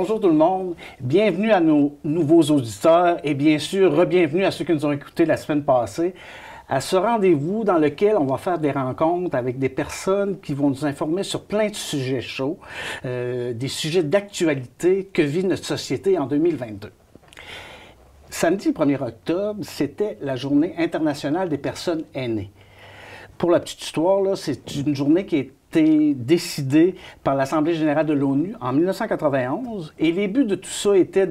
Bonjour tout le monde, bienvenue à nos nouveaux auditeurs et bien sûr, re-bienvenue à ceux qui nous ont écoutés la semaine passée à ce rendez-vous dans lequel on va faire des rencontres avec des personnes qui vont nous informer sur plein de sujets chauds, des sujets d'actualité que vit notre société en 2022. Samedi 1er octobre, c'était la Journée internationale des personnes aînées. Pour la petite histoire, c'est une journée qui a été décidée par l'Assemblée générale de l'ONU en 1991 et les buts de tout ça étaient,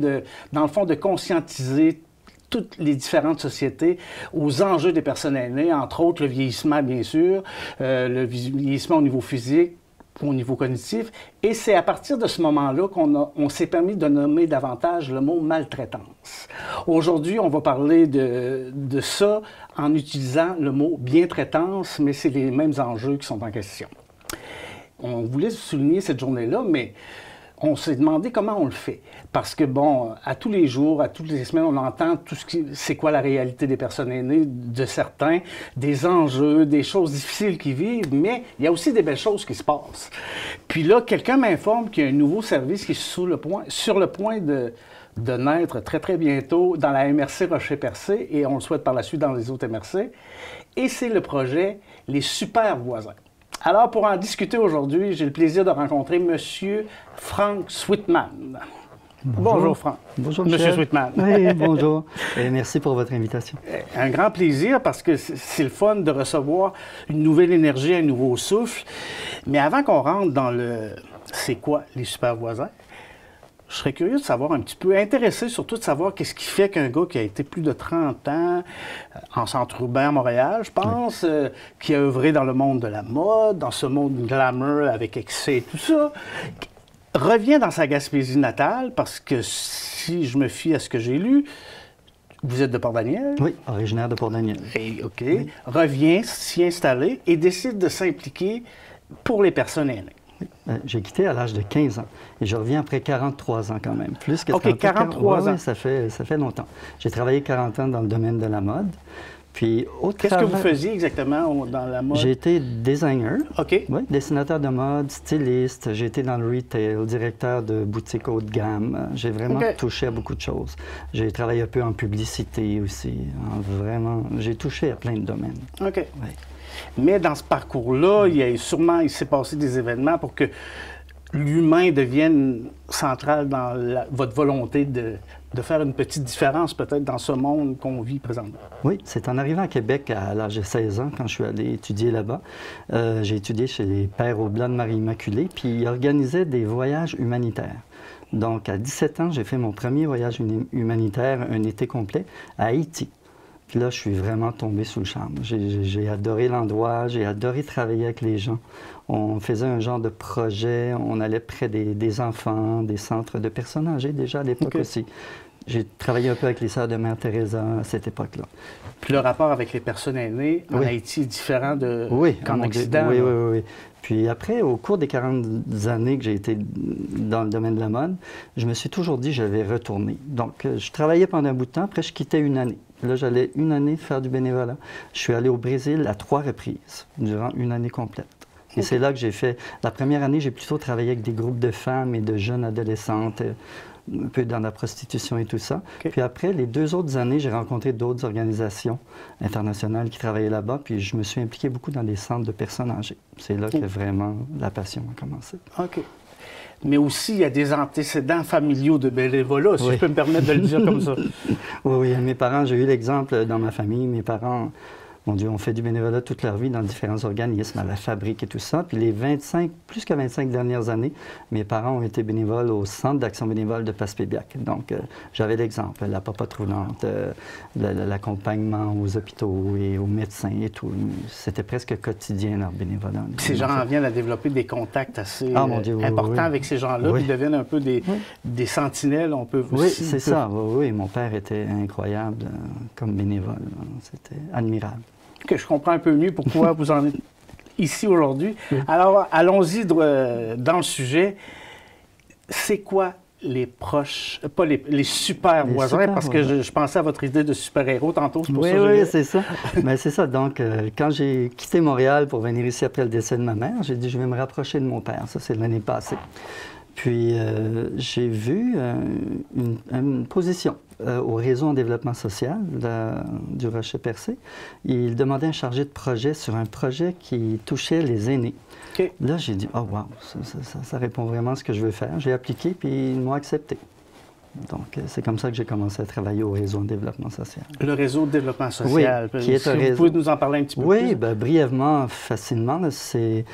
dans le fond, de conscientiser toutes les différentes sociétés aux enjeux des personnes aînées, entre autres le vieillissement, bien sûr, le vieillissement au niveau physique, au niveau cognitif. Et c'est à partir de ce moment-là qu'on s'est permis de nommer davantage le mot maltraitance. Aujourd'hui, on va parler de ça en utilisant le mot bientraitance, mais c'est les mêmes enjeux qui sont en question. On voulait souligner cette journée-là, mais on s'est demandé comment on le fait. Parce que, bon, à tous les jours, à toutes les semaines, on entend tout ce qui... C'est quoi la réalité des personnes aînées, de certains, des enjeux, des choses difficiles qu'ils vivent, mais il y a aussi des belles choses qui se passent. Puis là, quelqu'un m'informe qu'il y a un nouveau service qui est sur le point de naître très, très bientôt dans la MRC Rocher-Percé, et on le souhaite par la suite dans les autres MRC. Et c'est le projet Les Super Voisins. Alors, pour en discuter aujourd'hui, j'ai le plaisir de rencontrer M. Frank Sweetman. Bonjour, Frank. Bonjour, M. Sweetman. Oui, bonjour. Et merci pour votre invitation. Un grand plaisir parce que c'est le fun de recevoir une nouvelle énergie, un nouveau souffle. Mais avant qu'on rentre dans le « c'est quoi les super voisins », je serais curieux de savoir un petit peu, intéressé surtout de savoir qu'est-ce qui fait qu'un gars qui a été plus de 30 ans en centre urbain à Montréal, je pense, qui a œuvré dans le monde de la mode, dans ce monde glamour avec excès et tout ça, revient dans sa Gaspésie natale parce que si je me fie à ce que j'ai lu, vous êtes de Port-Daniel? Oui, originaire de Port-Daniel. OK. Oui. Revient s'y installer et décide de s'impliquer pour les personnes aînées. J'ai quitté à l'âge de 15 ans et je reviens après 43 ans quand même. Plus que 30 OK, 43 ans. Oui, ça fait longtemps. J'ai travaillé 40 ans dans le domaine de la mode. Puis qu'est-ce que vous faisiez exactement dans la mode? J'ai été designer, OK. Oui, dessinateur de mode, styliste. J'ai été dans le retail, directeur de boutique haut de gamme. J'ai vraiment touché à beaucoup de choses. J'ai travaillé un peu en publicité aussi. Vraiment, j'ai touché à plein de domaines. OK. Oui. Mais dans ce parcours-là, il s'est passé des événements pour que l'humain devienne central dans votre volonté de faire une petite différence peut-être dans ce monde qu'on vit présentement. Oui, c'est en arrivant à Québec à l'âge de 16 ans, quand je suis allé étudier là-bas. J'ai étudié chez les Pères Oblats de Marie-Immaculée, puis ils organisaient des voyages humanitaires. Donc, à 17 ans, j'ai fait mon premier voyage humanitaire, un été complet, à Haïti. Puis là, je suis vraiment tombé sous le charme. J'ai adoré l'endroit, j'ai adoré travailler avec les gens. On faisait un genre de projet, on allait près des enfants, des centres de personnes âgées déjà à l'époque aussi. J'ai travaillé un peu avec les sœurs de Mère Teresa à cette époque-là. Puis le rapport avec les personnes aînées en Haïti est différent qu'en Occident? Oui. Puis après, au cours des 40 années que j'ai été dans le domaine de la mode, je me suis toujours dit que j'avais retourné. Donc, je travaillais pendant un bout de temps, après je quittais une année. Là, j'allais une année faire du bénévolat. Je suis allé au Brésil à 3 reprises, durant une année complète. Et c'est là que j'ai fait... La première année, j'ai plutôt travaillé avec des groupes de femmes et de jeunes adolescentes, un peu dans la prostitution et tout ça. Puis après, les 2 autres années, j'ai rencontré d'autres organisations internationales qui travaillaient là-bas, puis je me suis impliqué beaucoup dans des centres de personnes âgées. C'est là que vraiment la passion a commencé. OK. Mais aussi, il y a des antécédents familiaux de bénévolat, si je peux me permettre de le dire comme ça. Oui, mes parents, j'ai eu l'exemple dans ma famille, mes parents... Mon Dieu, on fait du bénévolat toute leur vie dans différents organismes, à la fabrique et tout ça. Puis les plus que 25 dernières années, mes parents ont été bénévoles au Centre d'action bénévole de Passepébiac. Donc, j'avais l'exemple, la papote roulante, l'accompagnement aux hôpitaux et aux médecins et tout. C'était presque quotidien, leur bénévolat. Ces gens viennent à développer des contacts assez importants avec ces gens-là, puis ils deviennent un peu des sentinelles, on peut Oui, c'est ça. Oui, mon père était incroyable comme bénévole. C'était admirable. Que je comprends un peu mieux pourquoi vous en êtes ici aujourd'hui. Alors, allons-y dans le sujet. C'est quoi les proches, pas les super voisins, parce que je pensais à votre idée de super-héros tantôt, c'est pour ça que Oui, c'est ça. Mais c'est ça. Donc, quand j'ai quitté Montréal pour venir ici après le décès de ma mère, j'ai dit, je vais me rapprocher de mon père. Ça, c'est l'année passée. Puis j'ai vu une position au réseau en développement social du Rocher-Percé. Il demandait un chargé de projet sur un projet qui touchait les aînés. OK. Là, j'ai dit, oh wow, ça répond vraiment à ce que je veux faire. J'ai appliqué, puis ils m'ont accepté. Donc, c'est comme ça que j'ai commencé à travailler au réseau en développement social. Le réseau de développement social. Oui, qui est un réseau. Vous pouvez nous en parler un petit peu plus? Oui, bien, brièvement, facilement. C'est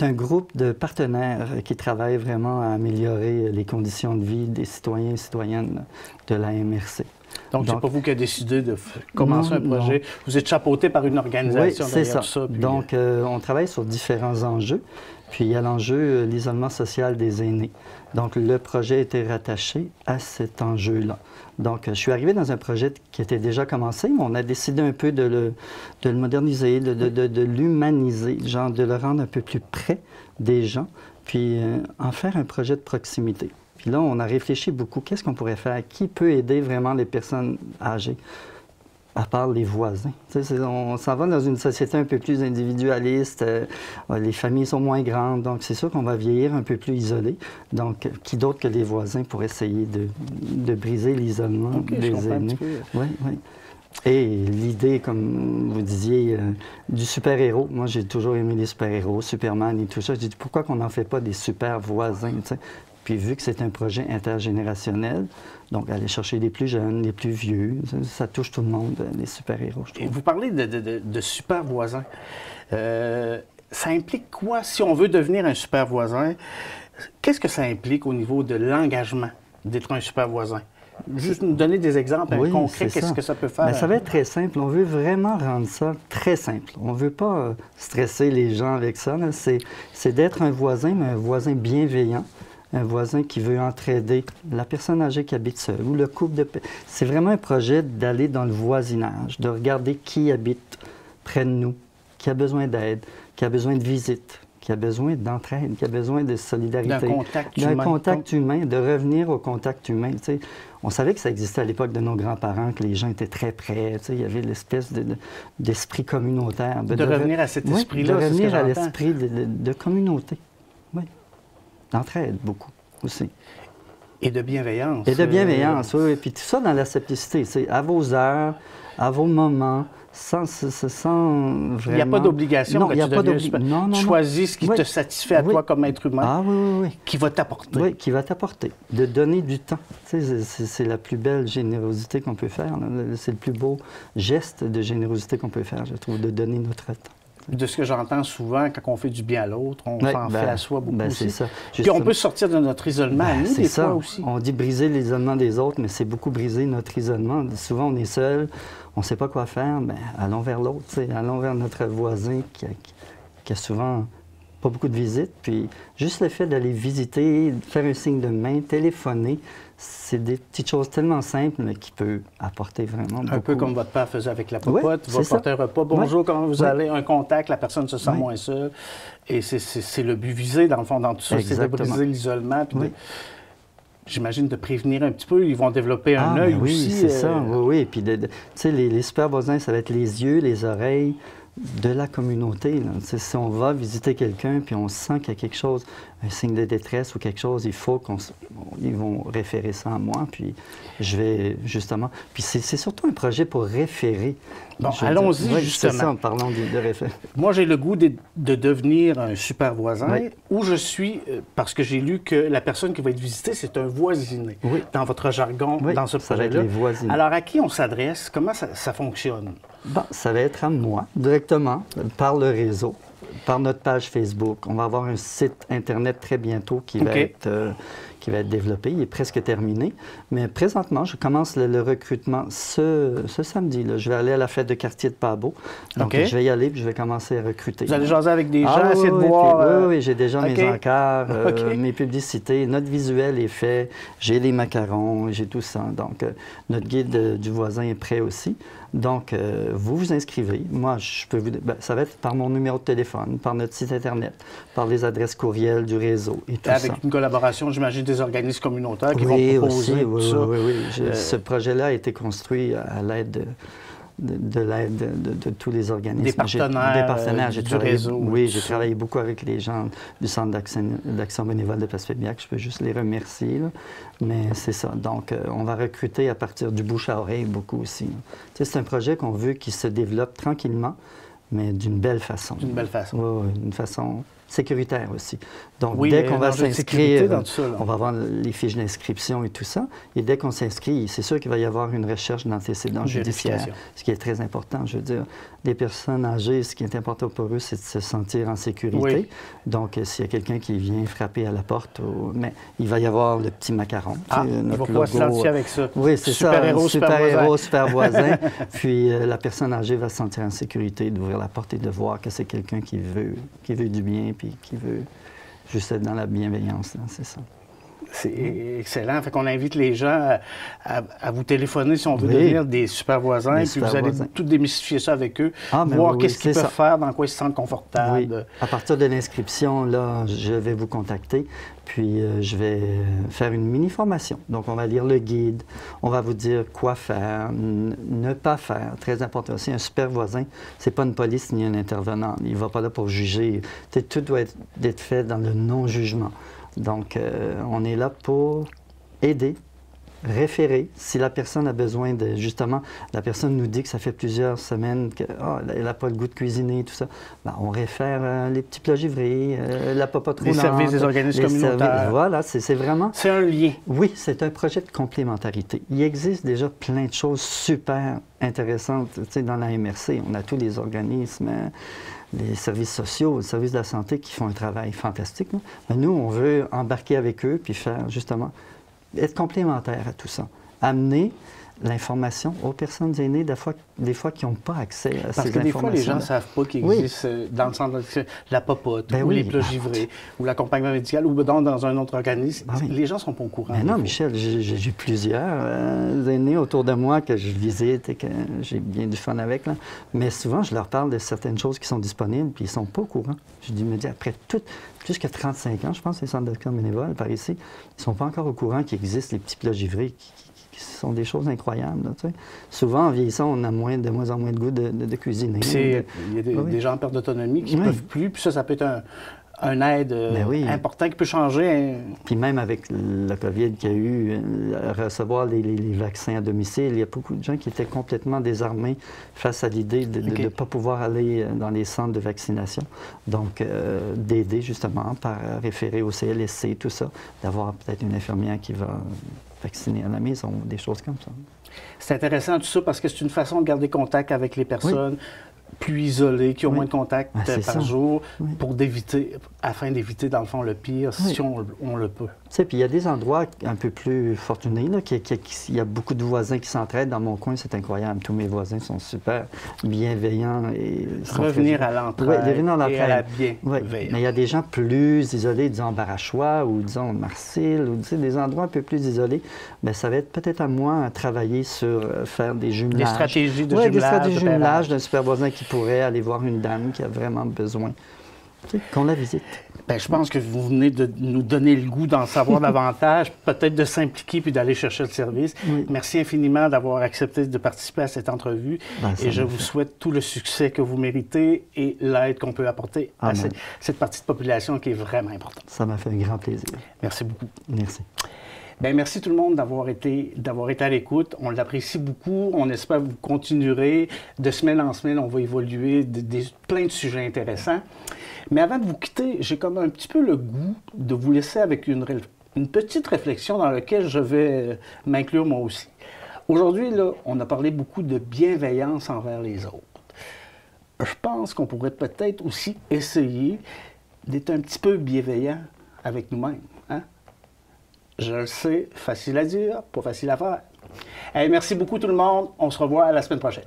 un groupe de partenaires qui travaillent vraiment à améliorer les conditions de vie des citoyens et citoyennes de la MRC. Donc, c'est pas vous qui avez décidé de commencer un projet. Non. Vous êtes chapeauté par une organisation derrière ça. Puis... Donc, on travaille sur différents enjeux. Puis, il y a l'enjeu l'isolement social des aînés. Donc, le projet était rattaché à cet enjeu-là. Donc, je suis arrivé dans un projet qui était déjà commencé, mais on a décidé un peu de le moderniser, de l'humaniser, genre de le rendre un peu plus près des gens, puis en faire un projet de proximité. Puis là, on a réfléchi beaucoup. Qu'est-ce qu'on pourrait faire? Qui peut aider vraiment les personnes âgées? À part les voisins. On s'en va dans une société un peu plus individualiste. Les familles sont moins grandes, donc c'est sûr qu'on va vieillir un peu plus isolé. Donc, qui d'autre que les voisins pour essayer de briser l'isolement des aînés? Oui, oui. Et l'idée, comme vous disiez, du super-héros. Moi, j'ai toujours aimé les super-héros, Superman et tout ça. J'ai dit, pourquoi qu'on n'en fait pas des super voisins, t'sais? Puis vu que c'est un projet intergénérationnel, donc aller chercher les plus jeunes, les plus vieux, ça touche tout le monde, les super-héros, je trouve. Et vous parlez de super voisins. Ça implique quoi si on veut devenir un super voisin? Qu'est-ce que ça implique au niveau de l'engagement d'être un super voisin? Juste nous donner des exemples concrets, qu'est-ce que ça peut faire? Bien, ça va être très simple. On veut vraiment rendre ça très simple. On ne veut pas stresser les gens avec ça. C'est d'être un voisin, mais un voisin bienveillant. Un voisin qui veut entraider la personne âgée qui habite seule ou le couple de... C'est vraiment un projet d'aller dans le voisinage, de regarder qui habite près de nous, qui a besoin d'aide, qui a besoin de visite, qui a besoin d'entraide, qui a besoin de solidarité. D'un contact humain, de revenir au contact humain. Tu sais, on savait que ça existait à l'époque de nos grands-parents, que les gens étaient très près. Tu sais, il y avait l'espèce d'esprit communautaire. De revenir à cet esprit-là, de revenir à l'esprit de communauté. Oui. D'entraide, beaucoup aussi. Et de bienveillance. Et de bienveillance, oui. Et puis tout ça dans la simplicité. C'est à vos heures, à vos moments, sans vraiment... Il n'y a pas d'obligation que tu deviennes choisis ce qui te satisfait à toi comme être humain. Ah oui. Qui va t'apporter. Oui, qui va t'apporter. De donner du temps. Tu sais, c'est la plus belle générosité qu'on peut faire. C'est le plus beau geste de générosité qu'on peut faire, je trouve, de donner notre temps. De ce que j'entends souvent, quand on fait du bien à l'autre, on s'en fait à soi beaucoup aussi. Ça. Puis on peut sortir de notre isolement à nous, des fois aussi. On dit briser l'isolement des autres, mais c'est beaucoup briser notre isolement. Souvent, on est seul, on ne sait pas quoi faire, bien, allons vers l'autre, allons vers notre voisin qui a souvent pas beaucoup de visites. Puis juste le fait d'aller visiter, faire un signe de main, téléphoner, c'est des petites choses tellement simples, mais qui peuvent apporter vraiment beaucoup. Un peu comme votre père faisait avec la popote. Il va porter un repas. Bonjour, comment vous allez? Un contact, la personne se sent moins seule. Et c'est le but visé, dans le fond, dans tout ça. C'est de briser l'isolement. J'imagine de prévenir un petit peu. Ils vont développer un œil aussi. Oui, c'est ça. Oui. Et puis, tu sais, les super voisins, ça va être les yeux, les oreilles de la communauté. Si on va visiter quelqu'un puis on sent qu'il y a quelque chose, un signe de détresse ou quelque chose, il faut ils vont référer ça à moi, puis je vais justement... Puis c'est surtout un projet pour référer. Bon, allons-y justement. C'est ça, en parlant de référer. Moi, j'ai le goût de devenir un super voisin, où je suis, parce que j'ai lu que la personne qui va être visitée, c'est un voisiné, dans votre jargon, dans ce projet-là. Alors, à qui on s'adresse? Comment ça fonctionne? Bon, ça va être à moi, directement, par le réseau, par notre page Facebook. On va avoir un site Internet très bientôt qui va être développé. Il est presque terminé. Mais présentement, je commence le recrutement ce samedi. Là. Je vais aller à la fête de quartier de Pabot. Donc, je vais y aller et je vais commencer à recruter. Vous allez jaser avec des gens, essayer de voir... Oui, j'ai déjà mes encarts, mes publicités. Notre visuel est fait. J'ai les macarons, j'ai tout ça. Donc, notre guide du voisin est prêt aussi. Donc, vous vous inscrivez. Moi, je peux vous... ça va être par mon numéro de téléphone, par notre site Internet, par les adresses courriels du réseau et tout ça. Avec une collaboration, j'imagine, des organismes communautaires qui vont proposer tout ça. Oui. Ce projet-là a été construit à l'aide de l'aide de tous les organismes. Des partenaires, des partenaires. J'ai du travaillé, réseau. oui, j'ai travaillé beaucoup avec les gens du Centre d'action bénévole de Place-Fébiac. Je peux juste les remercier, là. Mais c'est ça. Donc, on va recruter à partir du bouche à oreille beaucoup aussi. Tu sais, c'est un projet qu'on veut qui se développe tranquillement, mais d'une belle façon. D'une belle façon. Oui, d'une façon sécuritaire aussi. Donc, oui, dès qu'on va s'inscrire, ça, on va avoir les fiches d'inscription et tout ça. Et dès qu'on s'inscrit, c'est sûr qu'il va y avoir une recherche d'antécédents judiciaires, ce qui est très important. Je veux dire, les personnes âgées, ce qui est important pour eux, c'est de se sentir en sécurité. Oui. Donc, s'il y a quelqu'un qui vient frapper à la porte, mais il va y avoir le petit macaron. Ah, il va pouvoir s'identifier avec ça. Oui, c'est ça. Super-héros, super-héros, super voisin. Puis, la personne âgée va se sentir en sécurité d'ouvrir la porte et de voir que c'est quelqu'un qui veut du bien puis qui veut juste être dans la bienveillance, c'est ça. C'est excellent. Fait qu'on invite les gens à vous téléphoner si on veut devenir des super voisins. Puis vous allez tout démystifier ça avec eux, voir qu'est-ce qu'ils peuvent faire, dans quoi ils se sentent confortables. Oui. À partir de l'inscription, là, je vais vous contacter. Puis, je vais faire une mini-formation. Donc, on va lire le guide. On va vous dire quoi faire, ne pas faire. Très important aussi, un super voisin, c'est pas une police ni un intervenant. Il ne va pas là pour juger. Tout doit être fait dans le non-jugement. Donc, on est là pour aider, référer. Si la personne a besoin de... Justement, la personne nous dit que ça fait plusieurs semaines qu'elle n'a pas le goût de cuisiner et tout ça. Bien, on réfère les petits plats givrés, la popote roulante. Les services des organismes communautaires. Voilà, c'est vraiment... C'est un lien. Oui, c'est un projet de complémentarité. Il existe déjà plein de choses super intéressantes. Tu sais, dans la MRC, on a tous les organismes... les services sociaux, les services de la santé qui font un travail fantastique. Mais nous, on veut embarquer avec eux puis faire justement, être complémentaire à tout ça. Amener l'information aux personnes aînées, des fois qui n'ont pas accès à ces informations. Parce que des fois, les gens ne savent pas qu'il existe dans le centre de la popote, ou les plats givrés, ou l'accompagnement médical, ou dans un autre organisme. Les gens ne sont pas au courant. Mais non, Michel, j'ai plusieurs aînés autour de moi que je visite et que j'ai bien du fun avec. Là. Mais souvent, je leur parle de certaines choses qui sont disponibles, puis ils ne sont pas au courant. Je dis, me dis, après plus que 35 ans, je pense, les centres d'action bénévole par ici, ils ne sont pas encore au courant qu'il existe les petits plats givrés qui sont des choses incroyables. Là, tu sais. Souvent, en vieillissant, on a de moins en moins de goût de cuisiner. Il y a des gens en perte d'autonomie qui ne peuvent plus, puis ça peut être un aide important qui peut changer. Puis même avec le COVID qu'il y a eu, recevoir les vaccins à domicile, il y a beaucoup de gens qui étaient complètement désarmés face à l'idée de ne pas pouvoir aller dans les centres de vaccination. Donc, d'aider justement par référer au CLSC, tout ça, d'avoir peut-être une infirmière qui va vacciner à la maison, des choses comme ça. C'est intéressant tout ça parce que c'est une façon de garder contact avec les personnes plus isolées, qui ont moins de contact par jour, afin d'éviter, dans le fond, le pire, si on le peut. Tu sais, puis il y a des endroits un peu plus fortunés, là, il y a beaucoup de voisins qui s'entraident. Dans mon coin, c'est incroyable. Tous mes voisins sont super bienveillants. Et revenir à l'entraide et à la bienveillance. Mais il y a des gens plus isolés, disons Barachois ou disons Marcille, ou des endroits un peu plus isolés. Bien, ça va être peut-être à moi à travailler sur faire des jumelages. Des stratégies de jumelage. Des stratégies de jumelage d'un super voisin qui pourrait aller voir une dame qui a vraiment besoin. Qu'on la visite. Bien, je pense que vous venez de nous donner le goût d'en savoir davantage, peut-être de s'impliquer puis d'aller chercher le service. Merci infiniment d'avoir accepté de participer à cette entrevue et je vous souhaite tout le succès que vous méritez et l'aide qu'on peut apporter à cette partie de population qui est vraiment importante. Ça m'a fait un grand plaisir. Merci beaucoup. Merci. Bien, merci tout le monde d'avoir été à l'écoute. On l'apprécie beaucoup. On espère que vous continuerez. De semaine en semaine, on va évoluer plein de sujets intéressants. Mais avant de vous quitter, j'ai comme un petit peu le goût de vous laisser avec une petite réflexion dans laquelle je vais m'inclure moi aussi. Aujourd'hui, là, on a parlé beaucoup de bienveillance envers les autres. Je pense qu'on pourrait peut-être aussi essayer d'être un petit peu bienveillant avec nous-mêmes. Hein? Je le sais, facile à dire, pas facile à faire. Hey, merci beaucoup tout le monde. On se revoit la semaine prochaine.